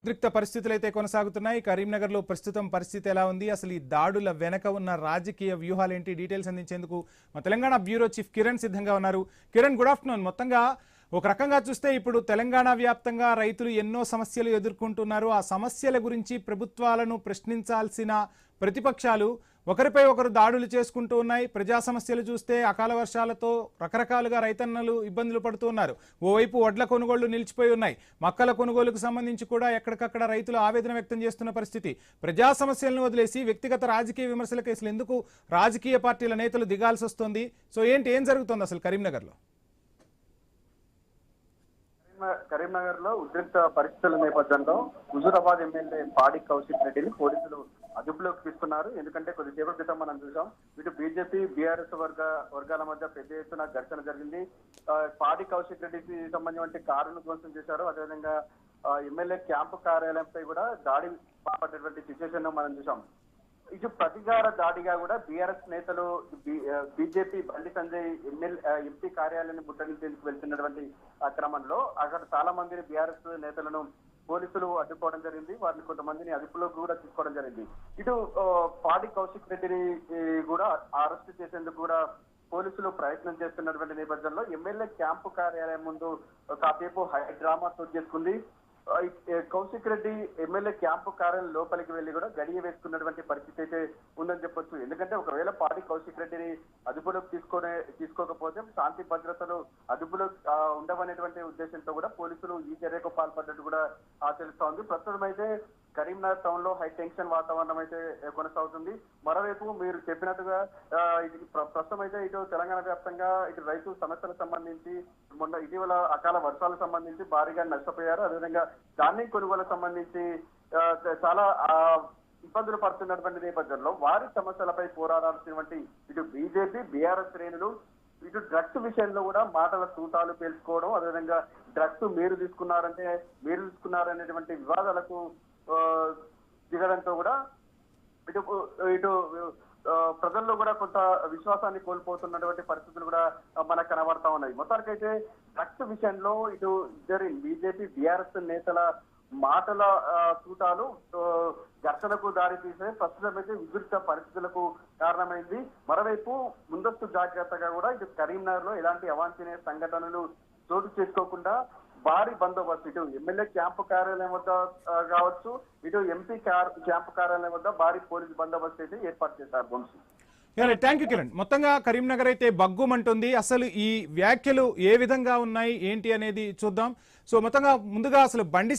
ఉద్రిక్త పరిస్థితులు అయితే కొనసాగుతున్నాయి. కరీంనగర్లో ప్రస్తుతం పరిస్థితి ఎలా ఉంది, అసలు ఈ దాడుల వెనక ఉన్న రాజకీయ వ్యూహాలేంటి, డీటెయిల్స్ అందించేందుకు మా తెలంగాణ బ్యూరో చీఫ్ కిరణ్ సిద్ధంగా ఉన్నారు. Kiran, good afternoon. మొత్తంగా ఒక రకంగా చూస్తే ఇప్పుడు తెలంగాణ వ్యాప్తంగా రైతులు ఎన్నో సమస్యలు ఎదుర్కొంటున్నారు. ఆ సమస్యల గురించి ప్రభుత్వాలను ప్రశ్నించాల్సిన ప్రతిపక్షాలు ఒకరిపై ఒకరు దాడులు చేసుకుంటూ ఉన్నాయి. ప్రజా సమస్యలు చూస్తే అకాల వర్షాలతో రకరకాలుగా రైతన్నలు ఇబ్బందులు పడుతూ ఉన్నారు. ఓవైపు వడ్ల కొనుగోళ్లు నిలిచిపోయి ఉన్నాయి. మక్కల కొనుగోలుకు సంబంధించి కూడా ఎక్కడికక్కడ రైతులు ఆవేదన వ్యక్తం చేస్తున్న పరిస్థితి. ప్రజా సమస్యలను వదిలేసి వ్యక్తిగత రాజకీయ విమర్శల కేసులు ఎందుకు రాజకీయ పార్టీల నేతలు దిగాల్సి వస్తుంది? సో ఏం జరుగుతుంది అసలు కరీంనగర్లో? కరీంనగర్ లో ఉద్రిక్త పరిస్థితుల నేపథ్యంలో హుజూరాబాద్ ఎమ్మెల్యే పాడి కౌశిక్ రెడ్డిని పోలీసులు అదుపులోకి తీసుకున్నారు. ఎందుకంటే కొద్దిసేపటి క్రితం మనం చూసాం, ఇటు బీజేపీ బీఆర్ఎస్ వర్గాల మధ్య పెద్ద ఎత్తున ఘర్షణ జరిగింది. పాడి కౌశిక్ రెడ్డికి సంబంధించిన కారును ధ్వంసం చేశారు. అదేవిధంగా ఎమ్మెల్యే క్యాంపు కార్యాలయంపై కూడా దాడి పాల్పడినటువంటి సిచ్యువేషన్ మనం చూసాం. ఇటు ప్రతిగార దాడిగా కూడా బీఆర్ఎస్ నేతలు బీజేపీ బండి సంజయ్ ఎంపీ కార్యాలయాన్ని ముట్టడించేందుకు వెళ్తున్నటువంటి క్రమంలో అక్కడ చాలా మందిని బీఆర్ఎస్ నేతలను పోలీసులు అడ్డుకోవడం జరిగింది. వారిని కొంతమందిని అదుపులోకి కూడా తీసుకోవడం జరిగింది. ఇటు పాడి కౌశిక్ రెడ్డిని కూడా అరెస్ట్ చేసేందుకు కూడా పోలీసులు ప్రయత్నం చేస్తున్నటువంటి నేపథ్యంలో ఎమ్మెల్యే క్యాంపు కార్యాలయం ముందు కాసేపు హై డ్రామా చోటు చేసుకుంది. కౌశిక్ రెడ్డి ఎమ్మెల్యే క్యాంపు కార్యాలయం లోపలికి వెళ్లి కూడా గడియ వేసుకున్నటువంటి పరిస్థితి అయితే ఉందని చెప్పొచ్చు. ఎందుకంటే ఒకవేళ పాడి కౌశిక్ రెడ్డిని అదుపులోకి తీసుకోకపోతే శాంతి భద్రతలు అదుపులో ఉండవనేటువంటి ఉద్దేశంతో కూడా పోలీసులు ఈ చర్యకు పాల్పడ్డట్టు కూడా తెలుస్తా ఉంది. ప్రస్తుతం అయితే కరీంనగర్ టౌన్ లో హై టెన్షన్ వాతావరణం అయితే కొనసాగుతుంది. మరోవైపు మీరు చెప్పినట్టుగా ప్రస్తుతం అయితే ఇటు తెలంగాణ వ్యాప్తంగా ఇటు రైతు సమస్యలకు సంబంధించి మొన్న ఇటీవల అకాల వర్షాలకు సంబంధించి భారీగా నష్టపోయారు. అదేవిధంగా ధాన్యం కొనుగోలుకు సంబంధించి చాలా ఇబ్బందులు పడుతున్నటువంటి నేపథ్యంలో వారి సమస్యలపై పోరాడాల్సినటువంటి ఇటు బీజేపీ బీఆర్ఎస్ శ్రేణులు ఇటు డ్రగ్స్ విషయంలో కూడా మాటల తూటాలు పేల్చుకోవడం, అదేవిధంగా డ్రగ్స్ మీరు తీసుకున్నారనేటువంటి వివాదాలకు దిగడంతో కూడా ఇటు ప్రజల్లో కూడా కొంత విశ్వాసాన్ని కోల్పోతున్నటువంటి పరిస్థితులు కూడా మనకు కనబడతా ఉన్నాయి. మొత్తానికైతే డ్రగ్స్ విషయంలో ఇటు ఇద్దరి బీజేపీ బీఆర్ఎస్ నేతల మాటల తూటాలు ఘర్షణకు దారి తీసే ప్రస్తుతం అయితే ఉద్రిక్త పరిస్థితులకు కారణమైంది. మరోవైపు ముందస్తు జాగ్రత్తగా కూడా ఇటు కరీంనగర్ లో ఎలాంటి అవాంఛనీయ సంఘటనలు చోటు చేసుకోకుండా భారీ బందోబస్తు ఇటు ఎమ్మెల్యే క్యాంపు కార్యాలయం వద్ద కావచ్చు, ఇటు ఎంపీ క్యాంపు కార్యాలయం వద్ద భారీ పోలీసు బందోబస్తు అయితే ఏర్పాటు చేశారు. Vamshi, thank you Kiran. మొత్తంగా కరీంనగర్ అయితే బగ్గుమంటుంది. అసలు ఈ వ్యాఖ్యలు ఏ విధంగా ఉన్నాయి ఏంటి అనేది చూద్దాం. సో మొత్తంగా ముందుగా అసలు బండి